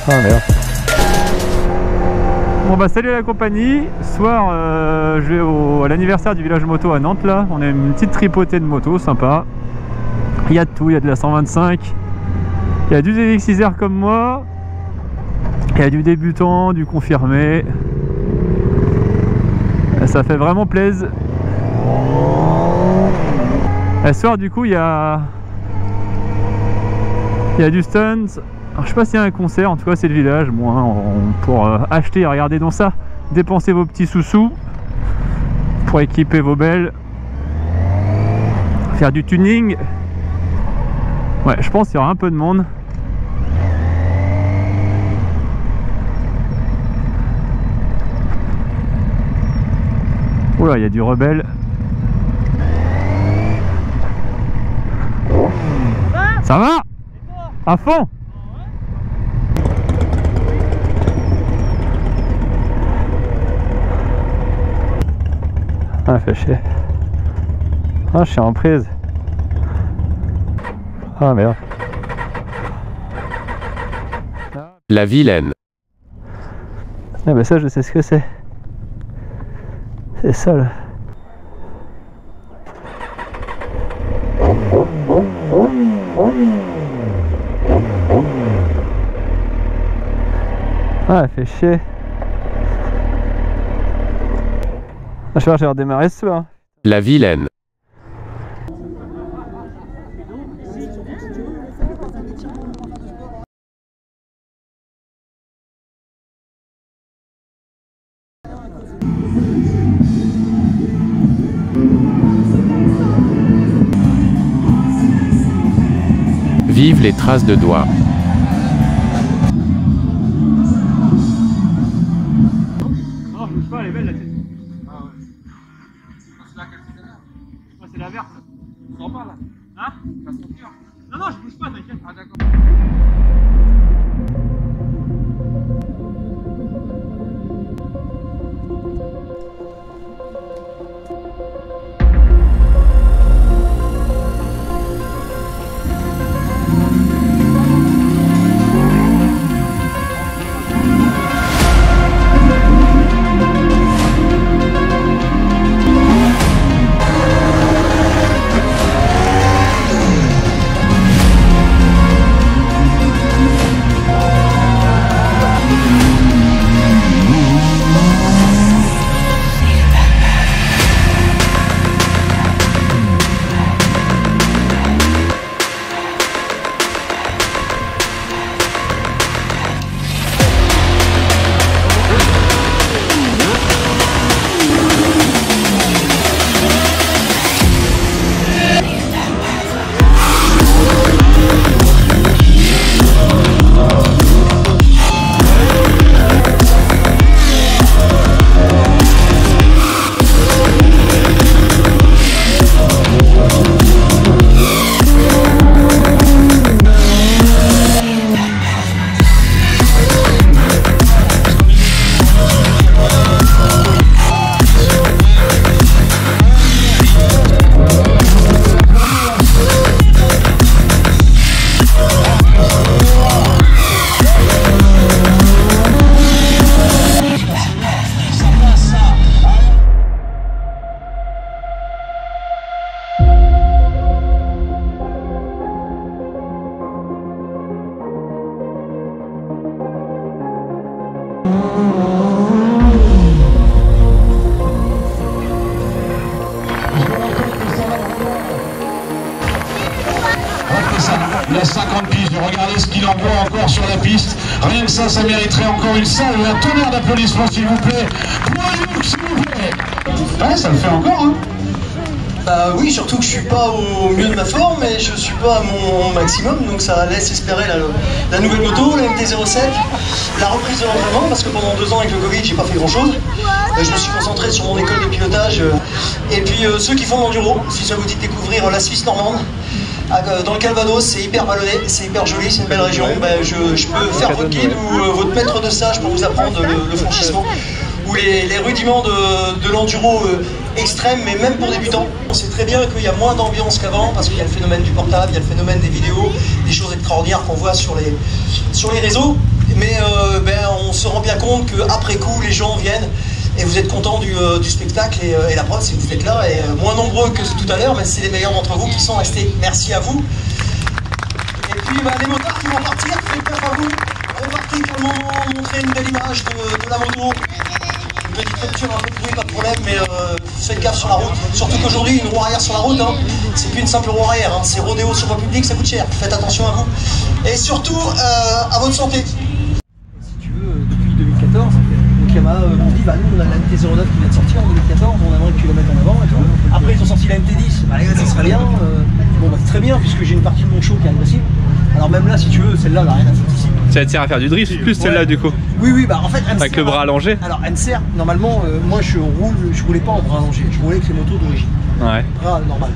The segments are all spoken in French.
Ah merde. Bon bah salut à la compagnie. Ce soir je vais à l'anniversaire du village moto à Nantes là. On a une petite tripotée de motos sympa. Il y a de tout, il y a de la 125. Il y a du DX6R comme moi. Il y a du débutant, du confirmé. Ça fait vraiment plaisir. Ce soir du coup il y a du stunt. Alors, je sais pas s'il y a un concert, en tout cas c'est le village. Bon, hein, pour acheter, regardez donc ça, dépenser vos petits sous-sous pour équiper vos belles, faire du tuning. Ouais, je pense qu'il y aura un peu de monde. Oula, il y a du rebelle. Ça va? À fond? Ah, fait chier. Ah, je suis en prise. Ah, merde. La vilaine. Ah, bah ça, je sais ce que c'est. C'est ça, là. Ah, elle fait chier. Ah, je vais redémarrer ce soir. La vilaine. Vive les traces de doigts. Non, je bouge pas, elle est belle la tête. Ah ouais. C'est laquelle c'est là? Ouais, c'est la verte. Tu sens pas là? Hein? Ça sent dur. Non, non, je bouge pas, t'inquiète. Ah d'accord. Il a 50 pistes, regardez ce qu'il envoie encore sur la piste. Rien que ça mériterait encore une salle et un tonnerre d'applaudissements s'il vous plaît. Pour s'il vous plaît. Ouais, ça le fait encore, hein. Bah oui, surtout que je suis pas au mieux de ma forme et je suis pas à mon maximum, donc ça laisse espérer la nouvelle moto, la MT-07, la reprise de l'entraînement, parce que pendant 2 ans avec le Covid, j'ai pas fait grand chose. Je me suis concentré sur mon école de pilotage. Et puis ceux qui font l'enduro, si ça vous dit de découvrir la Suisse normande, dans le Calvados, c'est hyper vallonné, c'est hyper joli, c'est une belle région. Ben, je peux faire votre guide ou votre maître de stage pour vous apprendre le franchissement ou les rudiments de l'enduro extrême, mais même pour débutants. On sait très bien qu'il y a moins d'ambiance qu'avant parce qu'il y a le phénomène du portable, il y a le phénomène des vidéos, des choses extraordinaires qu'on voit sur les réseaux. mais on se rend bien compte qu'après coup, les gens viennent et vous êtes contents du spectacle et la preuve, c'est que vous êtes là et moins nombreux que tout à l'heure, mais c'est les meilleurs d'entre vous qui sont restés. Merci à vous. Et puis les motards qui vont partir, faites gaffe à vous. Repartez pour montrer une belle image de la moto. Une petite rupture, un peu de bruit, pas de problème, mais faites gaffe sur la route. Surtout qu'aujourd'hui, une roue arrière sur la route, hein, c'est plus une simple roue arrière, hein, c'est rodéo sur voie publique, ça coûte cher. Faites attention à vous. Et surtout, à votre santé. Si tu veux, depuis 2014, donc Yamaha m'ont dit, nous on a la MT-09 qui vient de sortir en 2014, on aimerait que tu la mettes en avant et tout. Après ils ont sorti la MT-10, les gars ça serait bien. Très bien, puisque j'ai une partie de mon show qui est agressive. Alors même là, si tu veux, celle-là, elle n'a rien à foutre ici. Ça te sert à faire du drift plus celle-là du coup? Oui, en fait, elle me avec sert, le bras allongé. Alors elle me sert, normalement, moi je roulais pas en bras allongé, je roulais avec les motos d'origine. Ouais. Bras normal.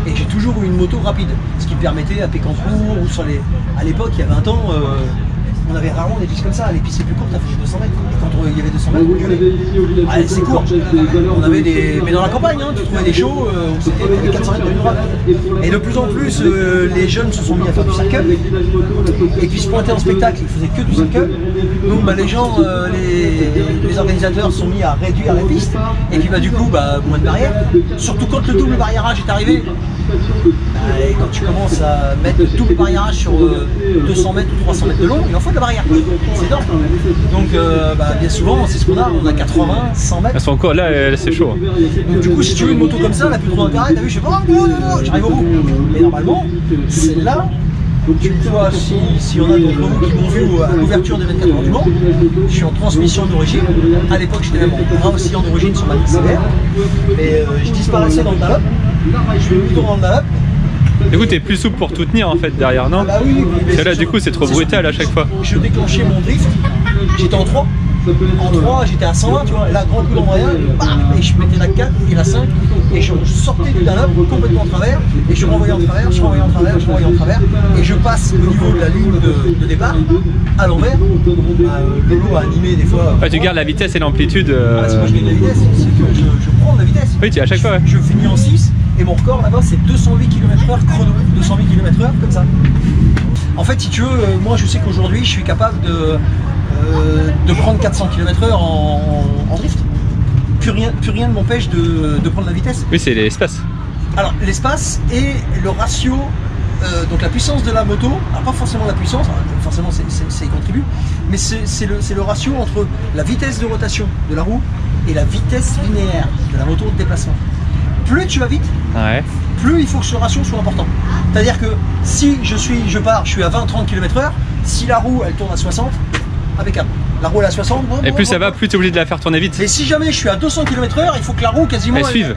Et j'ai toujours eu une moto rapide, ce qui me permettait à Pécancourt ou sur les... À l'époque, il y avait un temps, on avait rarement des pistes comme ça, les pistes les plus courtes, ça faisait 200 mètres. Et quand il y avait 200 mètres, on gueulait. Allez, c'est court. On avait des... Mais dans la campagne, hein, tu trouvais des shows, c'était 400 mètres dans une droite. Et de plus en plus, les jeunes se sont mis à faire du circle. Et puis se pointer en spectacle, ils faisaient que du circle. Donc les gens, les organisateurs se sont mis à réduire les pistes. Et puis du coup, moins de barrières. Surtout quand le double barriérage est arrivé. Et quand tu commences à mettre le double barriérage sur 200 mètres ou 300 mètres de long, il en faut de la barrière. C'est énorme. Donc bien souvent, c'est ce qu'on a 80, 100 mètres. Elles sont encore là, c'est chaud. Donc, du coup, si tu veux une moto comme ça, elle n'a plus trop d'intérêt. T'as vu, je fais j'arrive au bout. Mais normalement, celle-là, tu me vois, si y en a d'entre vous qui m'ont vu à l'ouverture des 24 heures du Mans, je suis en transmission d'origine. À l'époque, j'étais même en bras oscillant d'origine sur ma CBR. Mais je disparaissais dans le Dunlop. Je fais plutôt dans le Dunlop. Du coup, t'es plus souple pour tout tenir en fait derrière, non? Oui. Celle-là, du coup, c'est trop brutal à chaque fois. Je déclenchais mon drift, j'étais en 3. En 3, j'étais à 120, tu vois, et là, grand coup d'embrayage, et je mettais la 4 et la 5, et je sortais du Dunlop complètement en travers, et je renvoyais en travers, je renvoyais en travers, je renvoyais en travers, et je passe au niveau de la ligne de départ, à l'envers. Le lot a animé des fois. Ouais, tu gardes la vitesse et l'amplitude. Si moi je gagne la vitesse, c'est que je prends de la vitesse. Oui, à chaque fois. Ouais. Je finis en 6, et mon record là-bas, c'est 208 km/h chrono, 208 km/h, comme ça. En fait, si tu veux, moi je sais qu'aujourd'hui, je suis capable de prendre 400 km/h en drift. Plus rien ne m'empêche de prendre la vitesse. Oui, c'est l'espace. Alors, l'espace et le ratio, donc la puissance de la moto, alors pas forcément la puissance, forcément ça y contribue, mais c'est le ratio entre la vitesse de rotation de la roue et la vitesse linéaire de la moto de déplacement. Plus tu vas vite, plus il faut que ce ratio soit important. C'est-à-dire que si je suis à 20-30 km/h, si la roue elle tourne à 60, impeccable. La roue elle est à 60. Et plus ça va, plus tu es obligé de la faire tourner vite. Et si jamais je suis à 200 km/h, il faut que la roue quasiment elle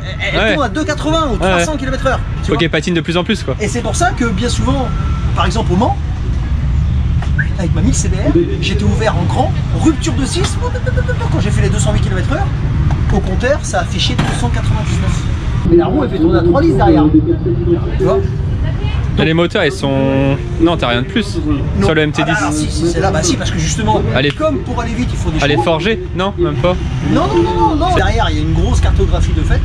tourne à 280 ou 300 km/h. Il faut qu'elle patine de plus en plus quoi. Et c'est pour ça que bien souvent, par exemple au Mans, avec ma 1000 CBR, j'étais ouvert en grand, rupture de 6, quand j'ai fait les 208 km/h, au compteur ça affichait 299. Mais la roue elle fait tourner à 3 listes derrière. Tu vois? Et les moteurs, elles sont... Non, t'as rien de plus non. Sur le MT-10. Ah, si, c'est là, si, parce que justement, comme pour aller vite, il faut des chevaux. Elle est forgée? Non, même pas. Non. Derrière, il y a une grosse cartographie de fait.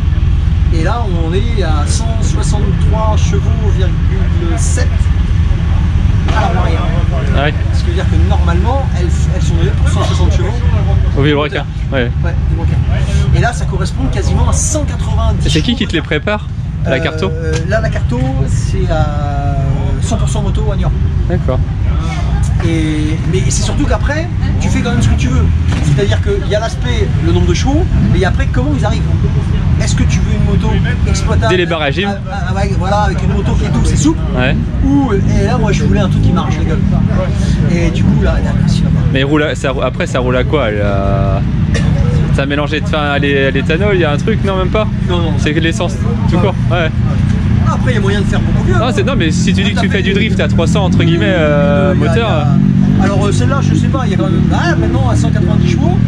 Et là, on est à 163 chevaux,7 à l'arrière. Ah ouais. Ce qui veut dire que normalement, elles sont déjà pour 160 chevaux. Au vibroquin. Ouais, vibroquin. Et là, ça correspond quasiment à 190. Et c'est qui te les prépare? La carto? Là, la carto, c'est à 100% moto à Niort. D'accord. Mais c'est surtout qu'après, tu fais quand même ce que tu veux. C'est-à-dire qu'il y a l'aspect, le nombre de chevaux, mais après, comment ils arrivent. Est-ce que tu veux une moto exploitable? Dès les bas régimes. Voilà, avec une moto qui est douce et souple. Ouais. Et là, moi, je voulais un truc qui marche, les gars. Et du coup, là, mais après, ça roule à quoi? Ça a mélangé à l'éthanol, il y a un truc, non même pas? Non. C'est que l'essence, tout court. Ouais. Après, il y a moyen de faire beaucoup mieux. Non, mais si tu dis que tu fais du drift à 300 entre guillemets moteur. Alors celle-là, je sais pas, il y a quand même. Maintenant à 190 chevaux,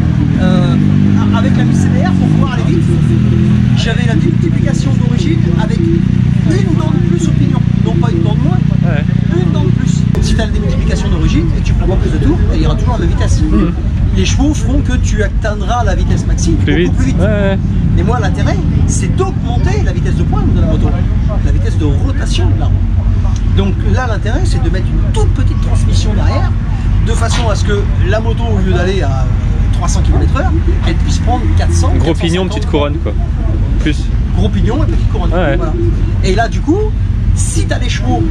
avec la 1000 CBR pour pouvoir aller vite, j'avais la multiplication d'origine avec une dent de plus au pignon. Non pas une dent de moins, une dent de plus. Si tu as la démultiplication d'origine et que tu prends plus de tours, elle ira toujours à la même vitesse. Les chevaux feront que tu atteindras la vitesse maximum beaucoup plus vite. Mais moi, l'intérêt, c'est d'augmenter la vitesse de pointe de la moto, la vitesse de rotation de la roue. Donc là, l'intérêt, c'est de mettre une toute petite transmission derrière de façon à ce que la moto, au lieu d'aller à 300 km/h, elle puisse prendre 400. Gros pignon, petite couronne quoi. Plus. Gros pignon et petite couronne. Ouais. Voilà. Et là, du coup, si tu as les chevaux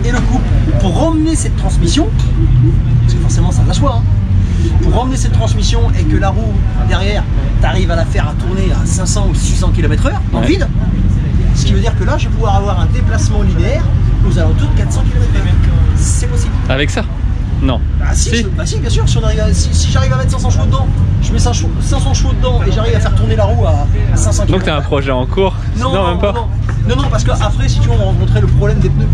et le couple pour emmener cette transmission, parce que forcément ça va soi, hein, pour emmener cette transmission et que la roue derrière, tu arrives à la faire à tourner à 500 ou 600 km/h dans le vide, ce qui veut dire que là, je vais pouvoir avoir un déplacement linéaire aux alentours de 400 km/h. C'est possible. Avec ça? Non. Bah si, bah si, bien sûr, si j'arrive à mettre 500 chevaux dedans, je mets 500 chevaux dedans et j'arrive à faire tourner la roue à 500 km. Donc t'as un projet en cours? Non, même pas. Non, parce qu'après, si tu veux, on rencontrait le problème des pneus.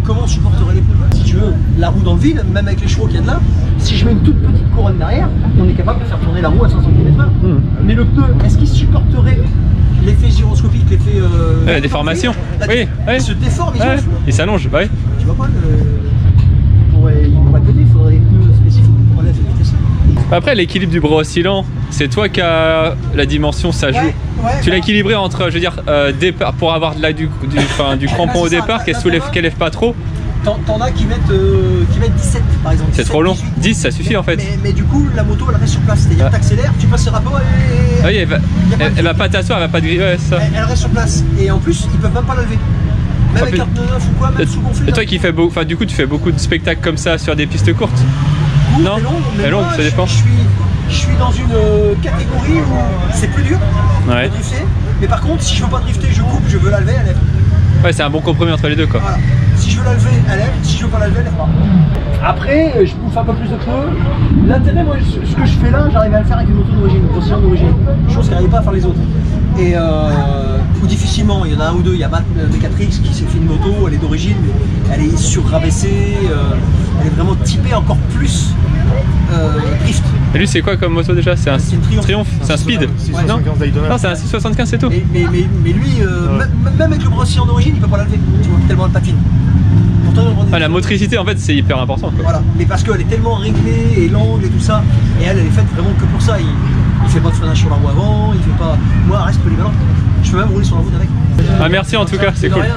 Comment on supporterait les pneus? Si tu veux, la roue dans le vide, même avec les chevaux qu'il y a de là, si je mets une toute petite couronne derrière, on est capable de faire tourner la roue à 500 km/h. Mais le pneu, est-ce qu'il supporterait l'effet gyroscopique, l'effet... déformation? Oui, il se déforme, il s'allonge, bah oui. Tu vois pas, il pourrait péter, il faudrait des pneus spécifiques pour enlever cette vitesse. Après, l'équilibre du bras oscillant, c'est toi qui as la dimension, ça joue. Tu l'as équilibré entre, je veux dire, départ, pour avoir du crampon au départ, qu'elle lève pas trop. T'en as qui mettent 17 par exemple. C'est trop long. 10 ça suffit en fait. Mais du coup la moto elle reste sur place, c'est-à-dire que t'accélères, tu passes le rapport et... Oui, elle va pas t'asseoir, elle va pas te griller, ça. Elle reste sur place et en plus ils peuvent même pas la lever. Même avec un pneu neuf ou quoi, même sous gonflé. Et toi qui fais beau, enfin du coup tu fais beaucoup de spectacles comme ça sur des pistes courtes. Non, mais long, ça dépend. Je suis dans une catégorie où c'est plus dur de drifter, mais par contre si je veux pas drifter, je coupe, je veux la lever, elle lève. Ouais, c'est un bon compromis entre les deux quoi. Voilà. Si je veux la lever, elle lève, si je veux pas la lever, elle lève pas. Après, je bouffe un peu plus de pneus. L'intérêt, moi, ce que je fais là, j'arrive à le faire avec une moto d'origine, une grossière d'origine. Chose qu'arrive pas à faire les autres. Et ou difficilement, il y en a un ou deux, il y a Matt V4X qui s'est fait une moto, elle est d'origine, elle est surrabaissée, elle est vraiment typée encore plus drift. Et lui c'est quoi comme moto déjà? C'est un Triumph? C'est un Speed? Non, c'est un 675 c'est tout. Mais lui, même avec le brossier en origine, il peut pas la lever, tu vois, tellement elle patine. La motricité en fait c'est hyper important quoi. Voilà, mais parce qu'elle est tellement réglée et l'angle et tout ça, et elle est faite vraiment que pour ça. Il fait pas de freinage sur la roue avant, il fait pas... Moi elle reste polyvalente, je peux même rouler sur la route avec. Ah merci en tout cas, c'est cool. Rien.